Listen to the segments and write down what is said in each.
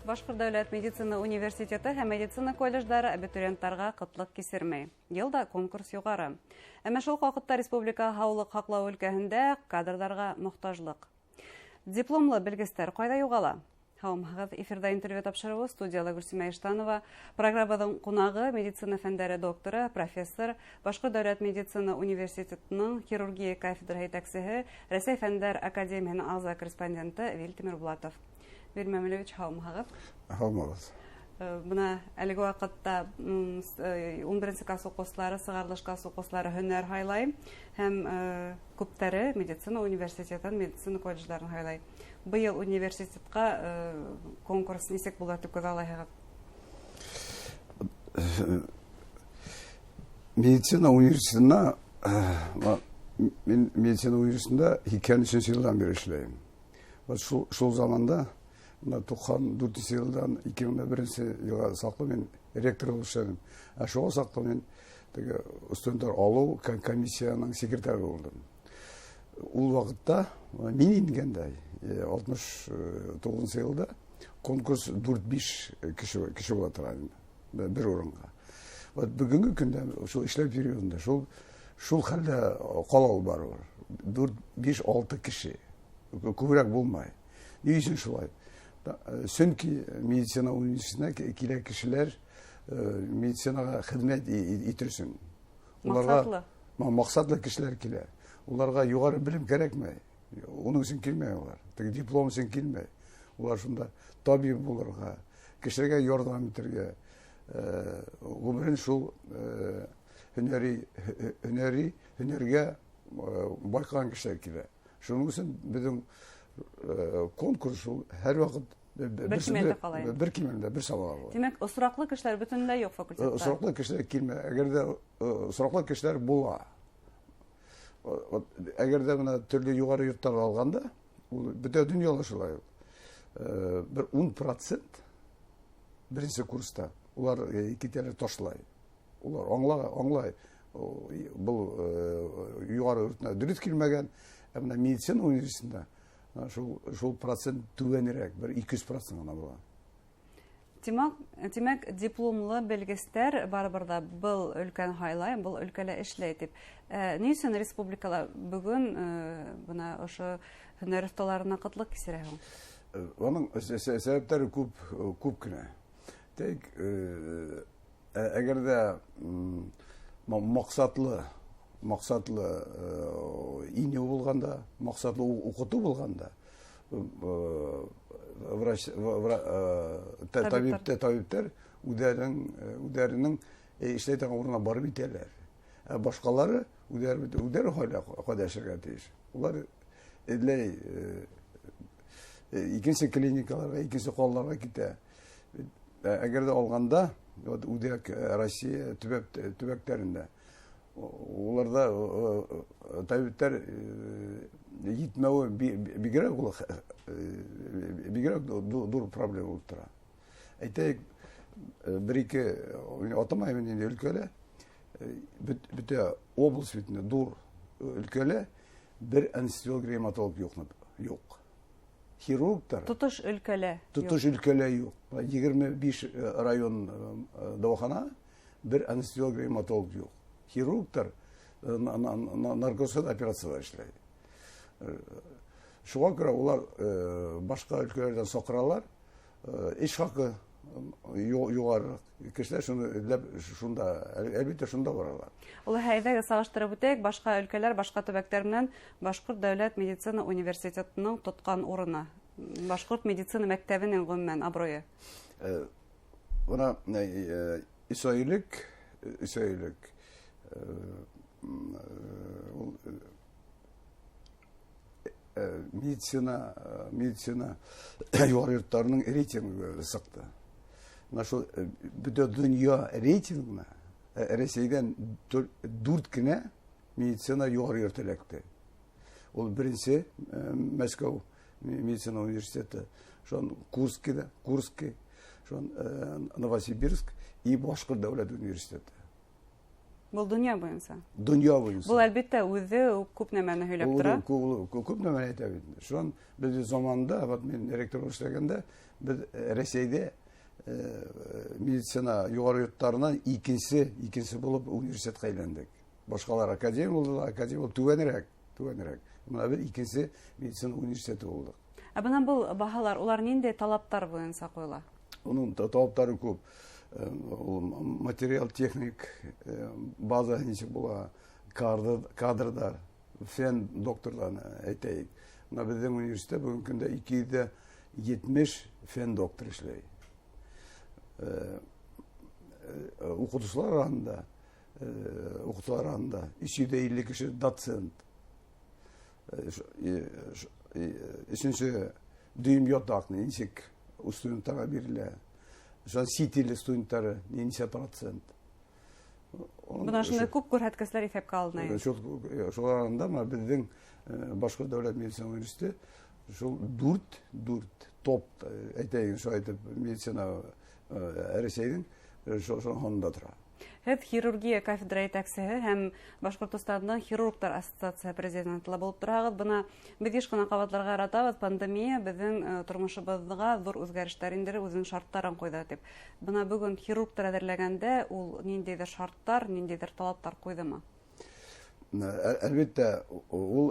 Башкорт дәүләт медицина университеты һәм медицина колледждары абитуриентларга кытлык кисермәй. Елда конкурс югары. Әмма шул вакытта республика һаулык һаклау өлкәһендә кадрларга мохтаҗлык. Дипломлы белгечләр кайда югала? Һаумагыз эфирда интервью тапшыруы студияда Гөлсимә Иштанова, программаның кунагы медицина фәннәре докторы, профессор, Башкорт дәүләт медицина университетының хирургия кафедра һәйәкчесе, Рәсәй фәннәр академиясының ағза корреспонденты Вильтимир Булатов. Вильмәмлевич, һаумагыз. Һаумагыз. Бuna әлеге вакытта 11 класс укучылары, сыгарлыш класс укучылары һөнәр хайлай һәм күптәре медицина университетын, медицина колледжларын хайлай. Быел университетка конкурс нисек була дип күзаллайсыз? Медицина университетында мен медицина университетында 2003 елдан бері эшләйм. Шул заманда 94 елдан 2001 елга саклы мен ректор булып эшләдем. Шуга саклы мен студентлар алу комиссияның секретары булдым. Ул вакытта мин ингәндә 69 елда конкурс 4-5 кеше була торган бер урынга. Бүгенге көндә шул эшләү периодында шул хәлдә калау бар. 4-5-6 кеше күбрәк булмай. Ни өчен шулай? Сөнки медицина университетына килә кешеләр медицинага хезмәт итәрсен. Уларга максатлы кешеләр килә. Уларга югары белем кирәкмәй. Уның өчен килмәй улар. Диплом өчен килмәй. Улар шунда табиб булырга, кешегә ярдәм итәргә, гомерен шул һөнәргә байкаган кешеләр килә. Шуның өчен безнең конкурс һәр вакыт бер кимәлдә, бер сабага була. Димәк, осраклы кешеләр бөтенләй юк факультетта. Осраклы кешеләр килмәй. Әгәрдә осраклы кешеләр була. Әгәрдә менә төрле югары йортларга алганда, ул бөтен дөньяда шулай. Бер 10% беренче курста улар китәләр ташлай. Улар аңлай. Бу югары йортына дөрес килмәгән, менә медицина университетында шул процент түбәнрәк, бер 200% гына була. Димәк, дипломлы белгечләр барыбырда был өлкән хайлай, был өлкәлә эшләй дип. Ни өчен республикала бүген бuna ошо һөнәр осталарына кытлык кисерә һуң? Аның сәбәпләре күп кенә. Тик әгәрдә максатлы ине булганда, максатлы укыту булганда, табиблар үдәренең эшләй торган урынына барып итәләр. Башкалары үдәре кайда эшләргә тиеш. Улар икенче клиникаларга, икенче калларга китә. Әгәрдә алганда, үдәк Россия төбәкләрендә уларда табиблар җитмәүе бигрәк зур проблема булып тора. Әйтәйек, бер-ике атамайм инде өлкәлә, бөтә область битендә зур өлкәлә бер анестезиолог-реаниматолог юк. Хирургтар Тотыш өлкәлә юк. 25 район дәвахана, бер анестезиолог-реаниматолог юк. Хирургтар наркозда операциялар эшләй. Шуңа күрә улар башка өлкәләрдән сакыралар. Эш хакы югары. Кешеләр шунда, әлбәттә шунда баралар. Ул һәйдәгә сагыштырып үтәйек, башка өлкәләр, башка төбәкләр белән Башкорт дәүләт медицина университетының тоткан урыны. Башкорт медицина мәктәбенең гомумән абруе. Бuna исәйлек медицина югары йортларының рейтингы сыкты. Шул бөтен дөнья рейтингына Рәсәйдән 4 кенә медицина югары йорты эләкте. Ул беренче Мәскәү медицина университеты, шон Курский, шон Новосибирск и Башкорт дәүләт университеты. Бұл дүния бойынса. Дөнья буенча. Бұл әлбәттә үзе күп нәмәне һөйләп тора. Күп нәмә әйтә бит. Шуның без заманда, вот мен ректор эшләгәндә, без Россиядә медицина югары йортларынан икенче булып университетка әйләндек. Башкалар академия булдылар, академия түбәнрәк. Менә без икенче медицина университеты булдык. Ә бына бұл баһалар, улар нинди талаптар буенча куела? Onun талаптары күп. Материал техник база ничек була, кадрдар, фен докторларны әйтәйек. Менә безнең университетта бүгенге көндә 270 фен доктор эшләй. Укытучылар арасында 250 кеше доцент. Üçüncü düğüm yotaqны ничек студенттарга бирелә. Шул ситиле студенттары ничә процент. Бuna шундай күп күрһәткечләр исәпкә алына. Шул арасында безнең башка дәүләт медицина университеты шул 4 топ әйтәйек, шул әйтеп медицина Рәсәйнең шул хонда тора. Һез хирургия кафедра итәкчеһе һәм Башкортстанның хирурглар ассоциация президенты булып торагыз. Бына без еш кына кабатларга яратабыз. Пандемия безнең тормышыбызга зур үзгәрешләр индереп, үзенең шартларын куйды дип. Бына бүген хирурглар әзерләгәндә ул ниндидер шартлар, ниндидер талаптар куйдымы? Әлбәттә, ул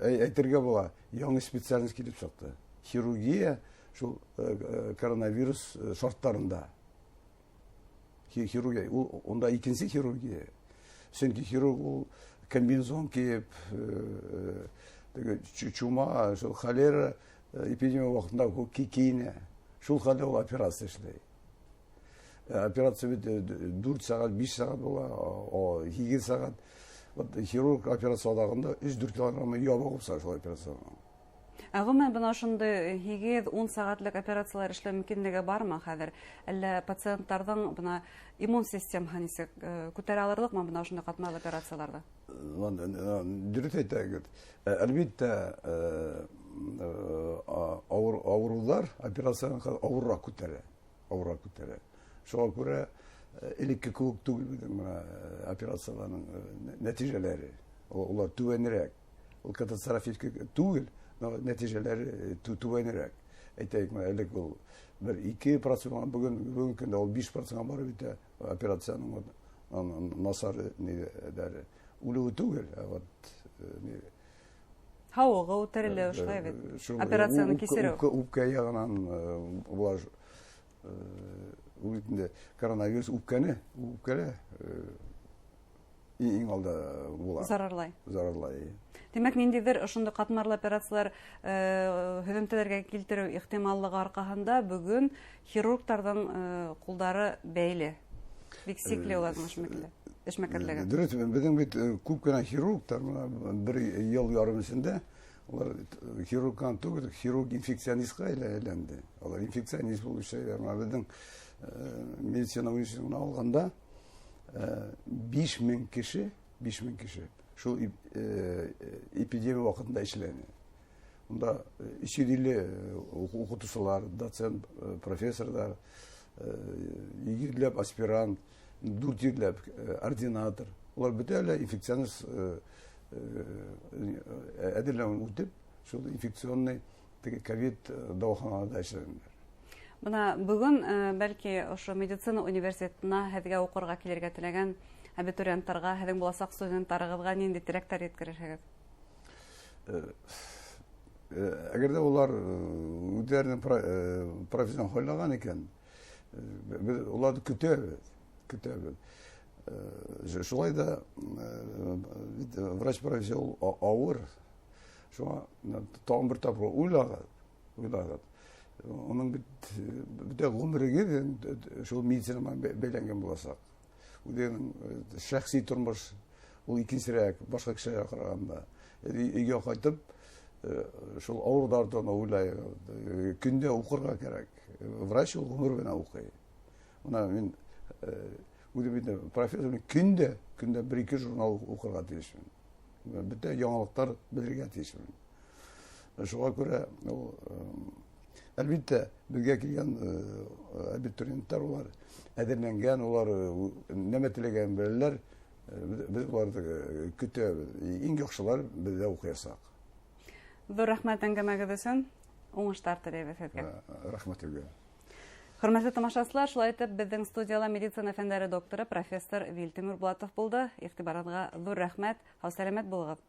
әйтергә була, яңа специальность килеп чыкты. Хирургия шул коронавирус шартларында. Хирургия, онда икенче хирургия. Чөнки хирург ул комбинезон киеп, чума, шул холера эпидемия вакытында кийинә. Шул хәлдә ул операция эшләй. Операция бит 4 сагать, 5 сагать була, 2 сагать. Вот хирург операциядагында 3-4 килограмм ябык булса шул операция. Гомумән бына шундый 8-10 сәгатьлек операциялар эшләү мөмкинлеге бармы хәзер? Әллә пациентларның бына иммун системаһы ничек күтәрә алырлыкмы бына шундый катмарлы операцияларда? Дөрес әйтәгез. Әлбәттә, авырулар операцияны авыррак күтәрә. Шуңа күрә элекке күп түгел бит операцияларның нәтиҗәләре. Улар түбәнрәк. Ул катастрофик түгел. Нәтиҗәләре түбәнрәк. Әйтәйек, элек ул 1-2%, бүген көндә ул 5% бар бит операциянең насар нидәре. Үлү түгел, вот Һавага үтерелә шулай бит. Операцияны кисерү. Үпкә ягынан булар үтендә коронавирус үпкәле иң алда була. Зарарлай. Демәк, ниндидер ошондой катмарлы операциялар һөҗүмтәләргә килтерү ихтималлыгы аркасында бүген хирургларның кулдары бәйле. Бик сикле уларның эшмәкәрлеге. Дөрес, безнең бит күп кенә хирурглар бер ел ярым эчендә улар хирургтан түгел, хирург инфекционистка әйләнде. Алар инфекционист булып эшләйләр. Безнең медицина университетына алганда 5000 кеше шул эпидемия вакытында эшләне. Унда 250 укытучылар, доцент, профессорлар, 200 аспирант, 400 ординатор. Улар бөтенләй инфекционист әдерләүен үтеп, шул инфекционный ковид дәваханада эшләнделәр. Бына бүген бәлки ошо медицина университетына һезгә укырга килергә теләгән абитуриентларга, һезнең буласак студентларыгызга нинди теләктәр yetkерәсегез? Әгәр дә улар үзләренең профессион хойлаган икән, уларны көтәбез. Шулай да врач профессия авыр. Шуңа тагын бер тапкыр уйлаган. Onun bir de гомерге шул медицинага бәйләнгән буласак. Үзенең шәхси тормыш ул икенчерәк, башка кешегә караганда. Өйгә кайтып, шул авырлардан уйлай, көндә укырга кирәк. Врач ул гомер белән укый. Менә мин үзем профессор көндә 1-2 журнал укырга тиешмен. Бөтен яңалыктар белергә тиешмен. Шуңа күрә ул әлбәттә безгә килгән абитуриенттар улар әзерләнгән, улар нәмә теләгән беләләр. Без уларны көтәбез. Иң яхшылар бездә укыячак. Зур рәхмәт әңгәмәгез өчен. Уңышлар теләйбез сезгә. Рәхмәт сезгә. Хөрмәтле тамашачылар, шулай итеп безнең студияла медицина фәннәре докторы профессор Вилтимир Булатов булды. Игътибарыгызга зур рәхмәт. Сау сәламәт булыгыз.